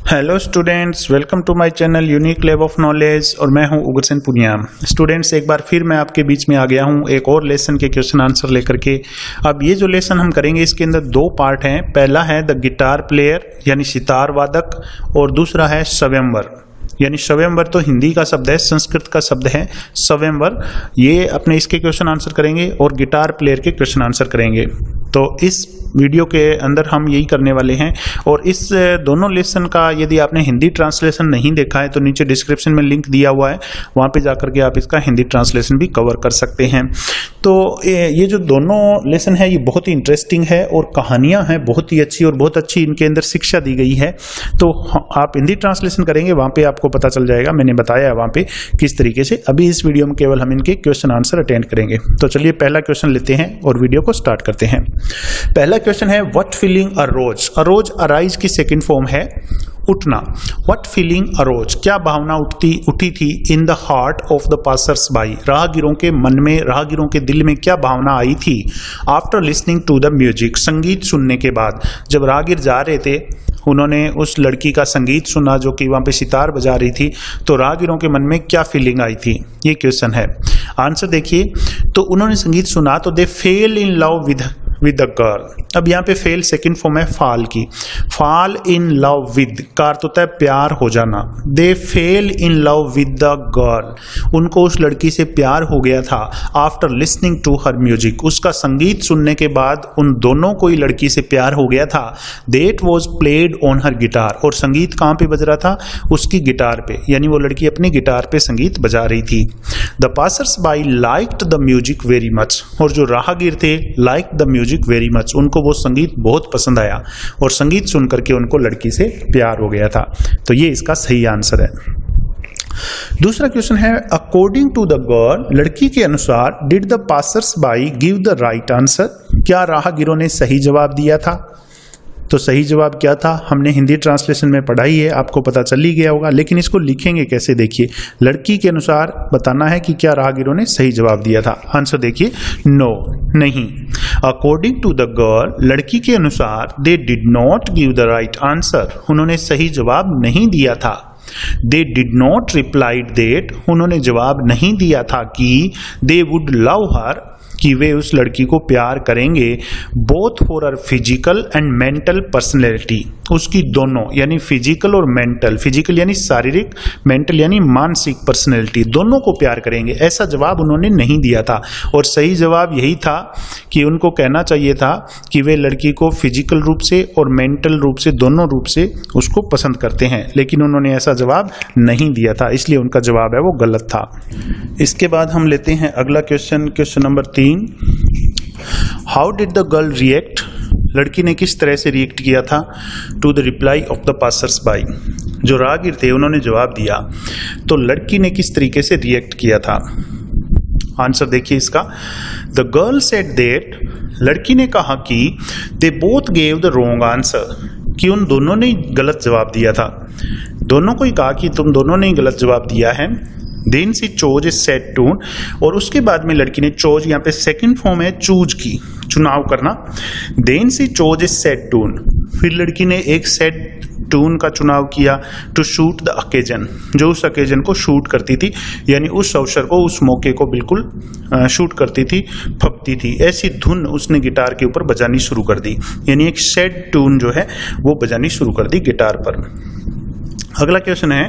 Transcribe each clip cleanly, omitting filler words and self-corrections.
Hello students, welcome to my channel unique lab of knowledge और मैं हूं Ugrasen Punia. Students, एक बार फिर मैं आपके बीच में आ गया हूं एक और लेसन के क्वेश्चन आंसर लेकर के। अब ये जो लेसन हम करेंगे इसके अंदर दो पार्ट हैं। पहला है द गिटार प्लेयर यानी सितार वादक और दूसरा है स्वयंवर यानी स्वयंवर तो हिंदी का शब्द है, संस्कृत का शब्द है स्वयंवर। ये अपने इसके क्वेश्चन आंसर करेंगे और गिटार प्लेयर के क्वेश्चन आंसर करेंगे। तो इस वीडियो के अंदर हम यही करने वाले हैं। और इस दोनों लेसन का यदि आपने हिंदी ट्रांसलेशन नहीं देखा है तो नीचे डिस्क्रिप्शन में लिंक दिया हुआ है, वहाँ पे जाकर के आप इसका हिंदी ट्रांसलेशन भी कवर कर सकते हैं। तो ये जो दोनों लेसन है ये बहुत ही इंटरेस्टिंग है और कहानियाँ हैं बहुत ही अच्छी और बहुत अच्छी इनके अंदर शिक्षा दी गई है। तो आप हिंदी ट्रांसलेशन करेंगे वहाँ पे आपको पता चल जाएगा, मैंने बताया वहाँ पे किस तरीके से। अभी इस वीडियो में केवल हम इनके क्वेश्चन आंसर अटेंड करेंगे। तो चलिए पहला क्वेश्चन लेते हैं और वीडियो को स्टार्ट करते हैं। पहला क्वेश्चन है what feeling arose. Arose arise की सेकंड फॉर्म है उठना। व्हाट फीलिंग अरोज, क्या भावना उठी थी in the heart of the passers by, राहगीरों के मन में, राहगीरों के दिल में क्या भावना आई थी। After listening to the music, संगीत सुनने के बाद। जब राहगीर जा रहे थे उन्होंने उस लड़की का संगीत सुना जो कि वहां पे सितार बजा रही थी, तो राहगीरों के मन में क्या फीलिंग आई थी, ये क्वेश्चन है। आंसर देखिए, तो उन्होंने संगीत सुना तो they fell in love with the girl. अब यहाँ पे फेल सेकंड फॉर्म है फाल की। फाल इन लव विद का अर्थ होता है प्यार हो जाना। They fell in love with the girl, उनको उस लड़की से प्यार हो गया था। After listening to her music, उसका संगीत सुनने के बाद उन दोनों को ही लड़की से प्यार हो गया था। That was played on her guitar, और संगीत कहाँ पे बज रहा था, उसकी गिटार पे, यानी वो लड़की अपनी गिटार पे संगीत बजा रही थी। The passers by liked the music very much, और जो राहगीर थे liked the music very much, उनको वो संगीत बहुत पसंद आया और संगीत सुन करके उनको लड़की से प्यार हो गया था। तो ये इसका सही आंसर है। दूसरा क्वेश्चन है अकॉर्डिंग टू द गर्ल, लड़की के अनुसार did the passers by give the right answer, क्या राहगीरों ने सही जवाब दिया था। तो सही जवाब क्या था, हमने हिंदी ट्रांसलेशन में पढ़ा ही है, आपको पता चल ही गया होगा, लेकिन इसको लिखेंगे कैसे देखिए। लड़की के अनुसार बताना है कि क्या राहगीरों ने सही जवाब दिया था। आंसर देखिए, नो, नहीं। अकॉर्डिंग टू द गर्ल, लड़की के अनुसार they did not give the right answer, उन्होंने सही जवाब नहीं दिया था। They did not replied that, उन्होंने जवाब नहीं दिया था कि दे वुड लव हर, कि वे उस लड़की को प्यार करेंगे। Both for her physical and mental personality, उसकी दोनों यानी फिजिकल और मेंटल, फिजिकल यानी शारीरिक, मेंटल यानी मानसिक पर्सनैलिटी, दोनों को प्यार करेंगे, ऐसा जवाब उन्होंने नहीं दिया था। और सही जवाब यही था कि उनको कहना चाहिए था कि वे लड़की को फिजिकल रूप से और मेंटल रूप से, दोनों रूप से उसको पसंद करते हैं, लेकिन उन्होंने ऐसा जवाब नहीं दिया था, इसलिए उनका जवाब है वो गलत था। इसके बाद हम लेते हैं अगला question, question number 3। How did the girl react, लड़की ने किस तरह से रिएक्ट किया था to the reply of the passers by, जो राहगीर थे उन्होंने जवाब दिया तो लड़की ने किस तरीके से रिएक्ट किया था। आंसर देखिए इसका, द गर्ल सेड दैट, लड़की ने कहा कि they both gave the wrong answer, कि उन दोनों ने गलत जवाब दिया था। दोनों को ही कहा कि तुम दोनों ने गलत जवाब दिया है। देन सी चोज ए सेड टून, और उसके बाद में लड़की ने, चोज यहाँ पे सेकंड फॉर्म है चूज की, चुनाव करना। देन सी चोज ए सेड टून, फिर लड़की ने एक सेड टून का चुनाव किया टू शूट द अकेजन, जो उस अकेजन को शूट करती थी, यानी उस अवसर को, उस मौके को बिल्कुल शूट करती थी, फपती थी। ऐसी धुन उसने गिटार के ऊपर बजानी शुरू कर दी, यानी एक सेड टून जो है वो बजानी शुरू कर दी गिटार पर। अगला क्वेश्चन है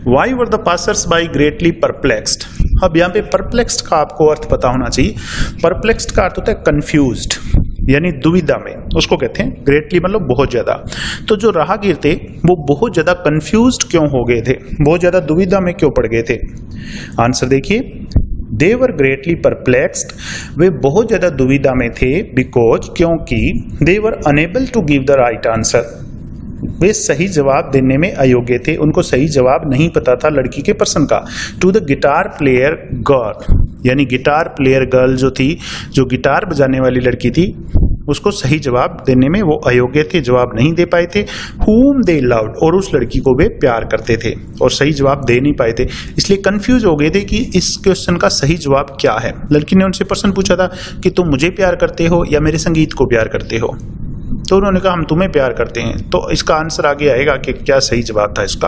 why were the passers by greatly perplexed. अब यहाँ पे परप्लेक्स्ड का आपको अर्थ पता होना चाहिए। परप्लेक्स्ड का अर्थ होता है कंफ्यूज्ड, यानी दुविधा में, उसको कहते हैं। ग्रेटली मतलब बहुत ज्यादा। तो जो राहगीर थे वो बहुत ज्यादा कंफ्यूज्ड क्यों हो गए थे, बहुत ज्यादा दुविधा में क्यों पड़ गए थे। आंसर देखिए, दे वर ग्रेटली परप्लेक्स्ड, वे बहुत ज्यादा दुविधा में थे, बिकॉज, क्योंकि, they were unable to give the right answer, वे सही जवाब देने में अयोग्य थे, उनको सही जवाब नहीं पता था लड़की के पर्सन का। To the guitar player girl, यानी गिटार प्लेयर गर्ल जो थी, जो गिटार बजाने वाली लड़की थी, उसको सही जवाब देने में वो अयोग्य थे, जवाब नहीं दे पाए थे। whom they loved, और उस लड़की को वे प्यार करते थे और सही जवाब दे नहीं पाए थे, इसलिए कंफ्यूज हो गए थे कि इस क्वेश्चन का सही जवाब क्या है। लड़की ने उनसे प्रश्न पूछा था कि तुम मुझे प्यार करते हो या मेरे संगीत को प्यार करते हो। तो उन्होंने कहा हम तुम्हें प्यार करते हैं। तो इसका आंसर आगे आएगा कि क्या सही जवाब था इसका,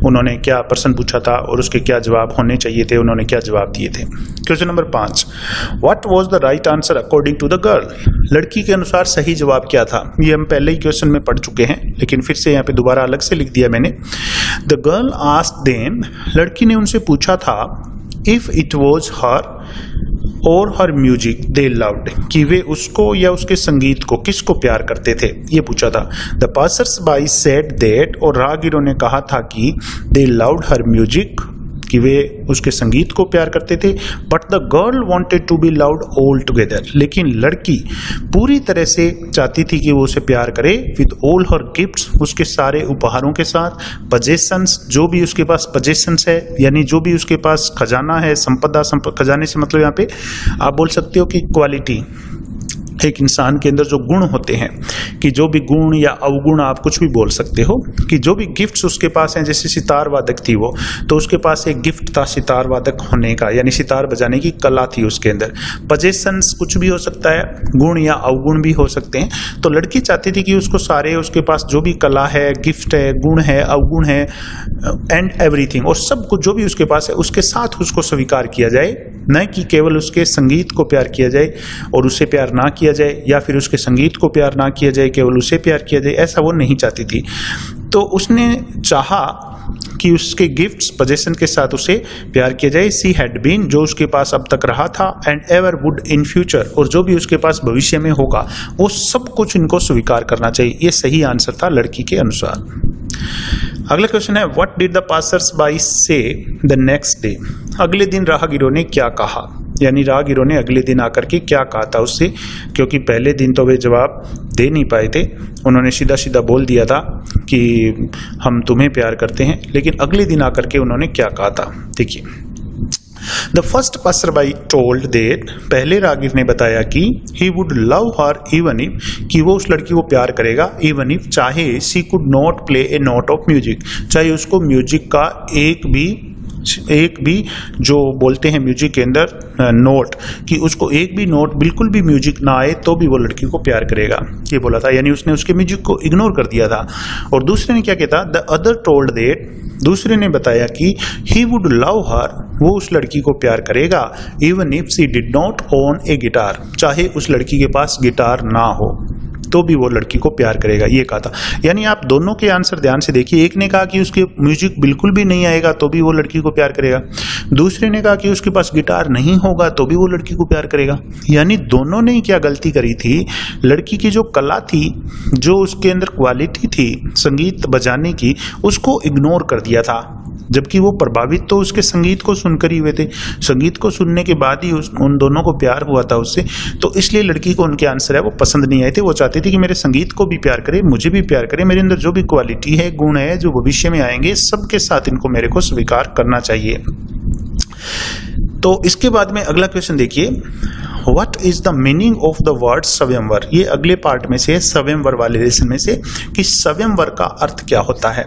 उन्होंने क्या प्रश्न पूछा था और उसके क्या जवाब होने चाहिए थे, उन्होंने क्या जवाब दिए थे। Question number 5, what was the right answer according to the girl. लड़की के अनुसार सही जवाब क्या था। ये हम पहले ही क्वेश्चन में पढ़ चुके हैं, लेकिन फिर से यहाँ पे दोबारा अलग से लिख दिया मैंने। द गर्ल आस्क्ड देम, लड़की ने उनसे पूछा था, इफ इट वाज हर और हर म्यूजिक दे लव्ड, कि वे उसको या उसके संगीत को किसको प्यार करते थे, ये पूछा था। The passers by said that, और राहगीरों ने कहा था कि दे लव्ड हर म्यूजिक, कि वे उसके संगीत को प्यार करते थे। But the girl wanted to be loved all together, लेकिन लड़की पूरी तरह से चाहती थी कि वो उसे प्यार करे विद ऑल हर गिफ्ट्स, उसके सारे उपहारों के साथ, पजेशंस, जो भी उसके पास पजेशंस है, यानी जो भी उसके पास खजाना है, संपदा, खजाने से मतलब यहाँ पे आप बोल सकते हो कि क्वालिटी, एक इंसान के अंदर जो गुण होते हैं, कि जो भी गुण या अवगुण आप कुछ भी बोल सकते हो, कि जो भी गिफ्ट्स उसके पास हैं, जैसे सितार वादक थी वो, तो उसके पास एक गिफ्ट था सितार वादक होने का, यानी सितार बजाने की कला थी उसके अंदर। पजेशंस कुछ भी हो सकता है, गुण या अवगुण भी हो सकते हैं। तो लड़की चाहती थी कि उसको सारे, उसके पास जो भी कला है, गिफ्ट है, गुण है, अवगुण है, एंड एवरीथिंग, और सब कुछ जो भी उसके पास है उसके साथ उसको स्वीकार किया जाए, न कि केवल उसके संगीत को प्यार किया जाए और उसे प्यार ना किया जाए, या फिर उसके संगीत को प्यार ना किया जाए केवल उसे प्यार किया जाए, ऐसा वो नहीं चाहती थी। तो उसने चाहा कि उसके गिफ्ट्स, पजेशन के साथ उसे प्यार किया जाए। सी हैड बीन, जो उसके पास अब तक रहा था, and ever would in future, और जो भी उसके पास भविष्य में होगा वो सब कुछ इनको स्वीकार करना चाहिए। ये सही आंसर था लड़की के अनुसार। अगला क्वेश्चन है, what did the passers by से द नेक्स्ट डे। अगले दिन राहगीरों ने क्या कहा, यानी राहगीरों ने अगले दिन आकर के क्या कहा था उससे, क्योंकि पहले दिन तो वे जवाब दे नहीं पाए थे, उन्होंने सीधा सीधा बोल दिया था कि हम तुम्हें प्यार करते हैं, लेकिन अगले दिन आकर के उन्होंने क्या कहा था, देखिए। The first passerby told that, पहले राहगीर ने बताया कि he would love her even if, कि वो उस लड़की को प्यार करेगा, इवन इफ, चाहे she could not play a note of music, चाहे उसको म्यूजिक का एक भी जो बोलते हैं म्यूजिक के अंदर नोट, कि उसको एक भी नोट, बिल्कुल भी म्यूजिक ना आए तो भी वो लड़की को प्यार करेगा, ये बोला था, यानी उसने उसके म्यूजिक को इग्नोर कर दिया था। और दूसरे ने क्या किया था, द अदर टोल्ड दैट, दूसरे ने बताया कि ही वुड लव हर, वो उस लड़की को प्यार करेगा, even if she did not own a guitar, चाहे उस लड़की के पास गिटार ना हो तो भी वो लड़की को प्यार करेगा, ये कहा था। यानी आप दोनों के आंसर ध्यान से देखिए, एक ने कहा कि उसके म्यूजिक बिल्कुल भी नहीं आएगा तो भी वो लड़की को प्यार करेगा, दूसरे ने कहा कि उसके पास गिटार नहीं होगा तो भी वो लड़की को प्यार करेगा। यानी दोनों ने क्या गलती करी थी, लड़की की जो कला थी, जो उसके अंदर क्वालिटी थी संगीत बजाने की, उसको इग्नोर कर दिया था, जबकि वो प्रभावित तो उसके संगीत को सुनकर ही हुए थे, संगीत को सुनने के बाद ही उन दोनों को प्यार हुआ था उससे। तो इसलिए लड़की को उनके आंसर है वो पसंद नहीं आए थे, वो चाहती थी कि मेरे संगीत को भी प्यार करे, मुझे भी प्यार करे, मेरे अंदर जो भी क्वालिटी है, गुण है, जो भविष्य में आएंगे, सबके साथ इनको मेरे को स्वीकार करना चाहिए। तो इसके बाद में अगला क्वेश्चन देखिए, what is the meaning of the word स्वयंवर। ये अगले पार्ट में से, स्वयंवर वाले लेसन में से, कि स्वयंवर का अर्थ क्या होता है।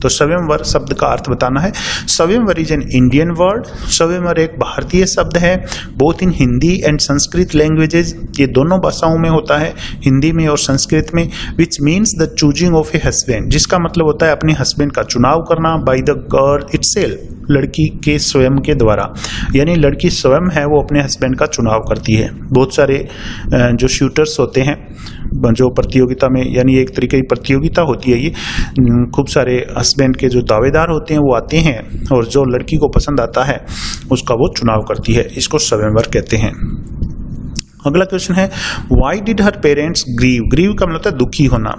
तो स्वयंवर शब्द का अर्थ बताना है। स्वयंवर इज एन इंडियन वर्ड, स्वयंवर एक भारतीय शब्द है, both in Hindi and Sanskrit languages, ये दोनों भाषाओं में होता है, हिंदी में और संस्कृत में, which means the choosing of a husband, जिसका मतलब होता है अपने हस्बैंड का चुनाव करना, बाय द गर्ल इटसेल्फ, लड़की के स्वयं के द्वारा, यानी लड़की स्वयं है वो अपने हस्बैंड का चुनाव करती है। बहुत सारे जो शूटर्स होते हैं, जो प्रतियोगिता में, यानी एक तरीके की प्रतियोगिता होती है ये, खूब सारे हस्बैंड के जो दावेदार होते हैं वो आते हैं और जो लड़की को पसंद आता है उसका वो चुनाव करती है, इसको स्वयंवर कहते हैं। अगला क्वेश्चन है, why did her parents grieve. Grieve का मतलब होता है दुखी होना।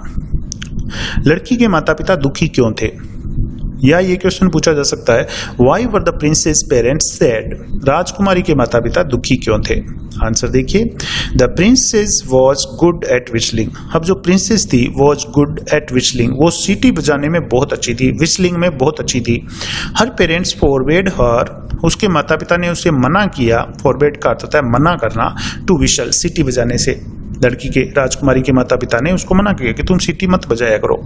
लड़की के माता पिता दुखी क्यों थे, या ये क्वेश्चन पूछा जा सकता है, why were the princess parents sad. राजकुमारी के माता पिता दुखी क्यों थे। आंसर देखिए, the princess was good at whistling. अब जो प्रिंसेस थी वॉज गुड एट विस्लिंग, वो सीटी बजाने में बहुत अच्छी थी, विस्लिंग में बहुत अच्छी थी। हर पेरेंट्स फॉरबेड हर, उसके माता पिता ने उसे मना किया, फॉरबेड का अर्थ होता है मना करना, टू विशल, सीटी बजाने से। लड़की के, राजकुमारी के माता पिता ने उसको मना किया कि तुम सीटी मत बजाया करो।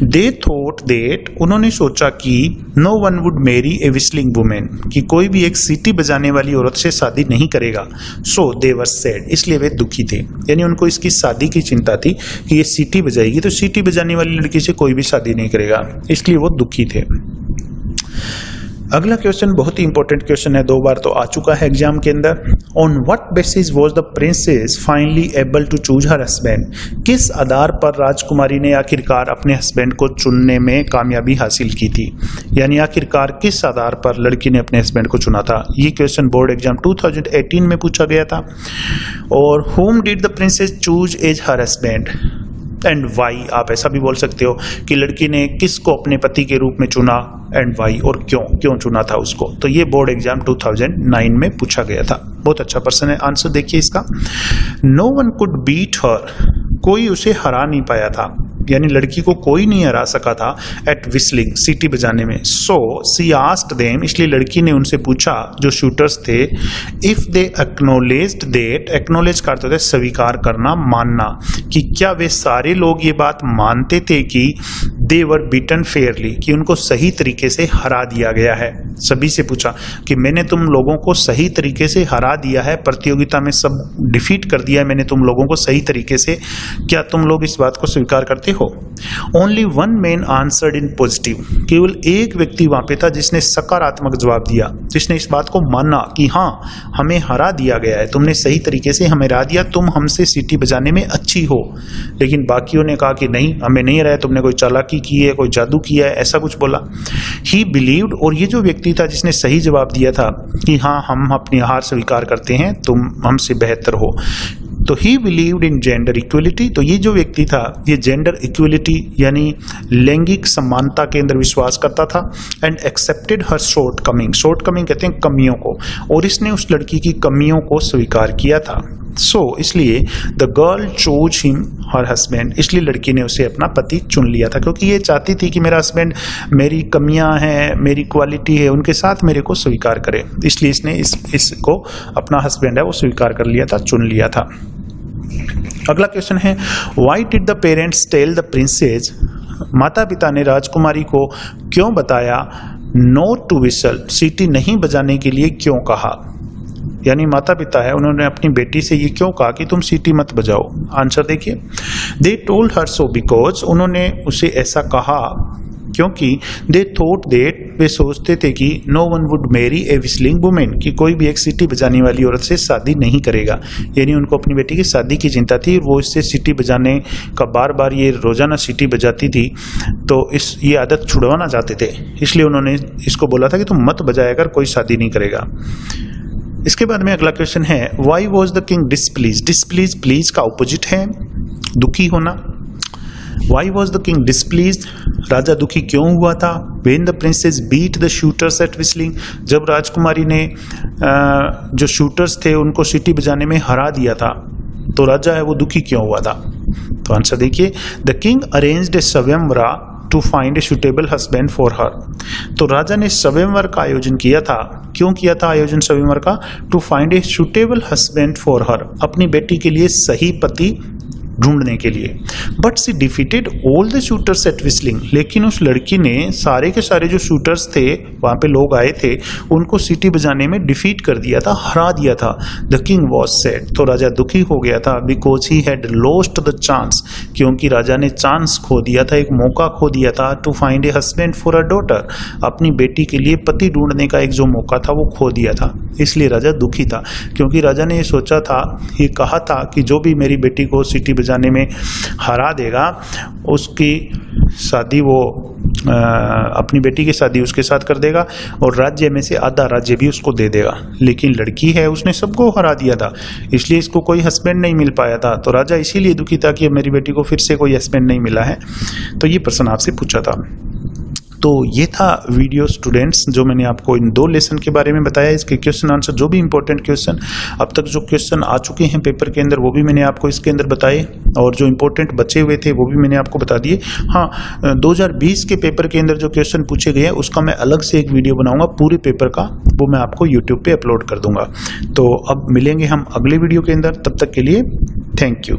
दे थॉट दैट, उन्होंने सोचा कि no one would marry a whistling woman, कि कोई भी एक सीटी बजाने वाली औरत से शादी नहीं करेगा। सो दे वर सैड, इसलिए वे दुखी थे, यानी उनको इसकी शादी की चिंता थी कि ये सीटी बजाएगी तो सीटी बजाने वाली लड़की से कोई भी शादी नहीं करेगा, इसलिए वो दुखी थे। अगला क्वेश्चन बहुत ही इंपॉर्टेंट क्वेश्चन है, 2 बार तो आ चुका है एग्जाम के अंदर। On what basis was the princess finally able to choose her husband, किस आधार पर राजकुमारी ने आखिरकार अपने हस्बैंड को चुनने में कामयाबी हासिल की थी, यानी आखिरकार किस आधार पर लड़की ने अपने हस्बैंड को चुना था। ये क्वेश्चन बोर्ड एग्जाम 2018 में पूछा गया था। और whom did the princess choose as her husband and why, आप ऐसा भी बोल सकते हो कि लड़की ने किसको अपने पति के रूप में चुना एंड वाई, और क्यों चुना था उसको। तो ये बोर्ड एग्जाम 2009 में पूछा गया था। बहुत अच्छा प्रश्न है, आंसर देखिए इसका। No one could beat her, कोई उसे हरा नहीं पाया था, यानी लड़की को कोई नहीं हरा सका था एट विस्लिंग, सीटी बजाने में। सो सी आस्क्ड देम, इसलिए लड़की ने उनसे पूछा जो शूटर्स थे, इफ दे एक्नोलेज्ड दैट, एक्नोलेज का अर्थ होता है स्वीकार करना, मानना, कि क्या वे सारे लोग ये बात मानते थे कि दे वर बीटन फेयरली, कि उनको सही तरीके से हरा दिया गया है। सभी से पूछा कि मैंने तुम लोगों को सही तरीके से हरा दिया है, प्रतियोगिता में सब डिफीट कर दिया है मैंने तुम लोगों को सही तरीके से, क्या तुम लोग इस बात को स्वीकार करते हो। Only one man answered in positive, केवल एक व्यक्ति वहां पे था जिसने सकारात्मक जवाब दिया, जिसने इस बात को माना कि हाँ हमें हरा दिया गया है, तुमने सही तरीके से हमें हरा दिया, तुम हमसे सीटी बजाने में अच्छी हो। लेकिन बाकियों ने कहा कि नहीं, हमें नहीं हराया, तुमने कोई चालाकी की है, कोई जादू किया है, ऐसा कुछ बोला। ही बिलीव्ड, और ये जो व्यक्ति था जिसने सही जवाब दिया था कि हाँ हम अपनी हार स्वीकार करते हैं, तुम हमसे बेहतर हो, तो ही बिलीव्ड इन जेंडर इक्वलिटी, तो ये जो व्यक्ति था ये जेंडर इक्वलिटी यानी लैंगिक समानता के अंदर विश्वास करता था। And accepted her shortcoming, shortcoming कहते हैं कमियों को, और इसने उस लड़की की कमियों को स्वीकार किया था। सो इसलिए the girl chose him her husband, इसलिए लड़की ने उसे अपना पति चुन लिया था, क्योंकि ये चाहती थी कि मेरा हस्बैंड मेरी कमियां हैं, मेरी क्वालिटी है, उनके साथ मेरे को स्वीकार करे, इसलिए इसने इसको अपना हस्बैंड है वो स्वीकार कर लिया था, चुन लिया था। अगला क्वेश्चन है, why did the parents tell the princess, माता पिता ने राजकुमारी को क्यों बताया नॉट टू विसल, सीटी नहीं बजाने के लिए क्यों कहा, यानी माता पिता है उन्होंने अपनी बेटी से ये क्यों कहा कि तुम सीटी मत बजाओ। आंसर देखिए, they told her so because, उन्होंने उसे ऐसा कहा क्योंकि दे थॉट दैट, वे सोचते थे कि no one would marry a whistling woman, कि कोई भी एक सीटी बजाने वाली औरत से शादी नहीं करेगा, यानी उनको अपनी बेटी की शादी की चिंता थी, वो इससे सीटी बजाने का बार बार ये रोजाना सीटी बजाती थी तो ये आदत छुड़वाना चाहते थे, इसलिए उन्होंने इसको बोला था कि तुम मत बजाया कर, कोई शादी नहीं करेगा। इसके बाद में अगला क्वेश्चन है, why was the king displease, displease please का ऑपोजिट है दुखी होना। Why was the king displease, राजा दुखी क्यों हुआ था। When the princess beat the shooters at whistling, जब राजकुमारी ने जो शूटर्स थे उनको सीटी बजाने में हरा दिया था तो राजा है वो दुखी क्यों हुआ था। तो आंसर देखिए, the king arranged a swayamvara to find a suitable husband for her, तो राजा ने स्वयंवर का आयोजन किया था, क्यों किया था आयोजन स्वयंवर का, to find a suitable husband for her, अपनी बेटी के लिए सही पति ढूंढने के लिए। But she defeated all the shooters at whistling, लेकिन उस लड़की ने सारे के सारे जो शूटर्स थे वहां पे लोग आए थे उनको सीटी बजाने में डिफीट कर दिया था, हरा दिया था। द किंग वॉज सैड, तो राजा दुखी हो गया था, because he had lost the chance, क्योंकि राजा ने चांस खो दिया था, एक मौका खो दिया था, to find a husband for a daughter, अपनी बेटी के लिए पति ढूंढने का एक जो मौका था वो खो दिया था, इसलिए राजा दुखी था, क्योंकि राजा ने ये सोचा था, ये कहा था कि जो भी मेरी बेटी को सीटी जाने में हरा देगा उसकी शादी वो अपनी बेटी की शादी उसके साथ कर देगा और राज्य में से आधा राज्य भी उसको दे देगा। लेकिन लड़की है उसने सबको हरा दिया था, इसलिए इसको कोई हस्बैंड नहीं मिल पाया था, तो राजा इसीलिए दुखी था कि मेरी बेटी को फिर से कोई हस्बैंड नहीं मिला है। तो ये प्रश्न आपसे पूछा था। तो ये था वीडियो स्टूडेंट्स, जो मैंने आपको इन 2 लेसन के बारे में बताया। इसके क्वेश्चन आंसर, जो भी इंपॉर्टेंट क्वेश्चन अब तक जो क्वेश्चन आ चुके हैं पेपर के अंदर, वो भी मैंने आपको इसके अंदर बताए, और जो इंपॉर्टेंट बचे हुए थे वो भी मैंने आपको बता दिए। हाँ, 2020 के पेपर के अंदर जो क्वेश्चन पूछे गए हैं उसका मैं अलग से एक वीडियो बनाऊंगा पूरे पेपर का, वो मैं आपको यूट्यूब पे अपलोड कर दूंगा। तो अब मिलेंगे हम अगले वीडियो के अंदर, तब तक के लिए थैंक यू।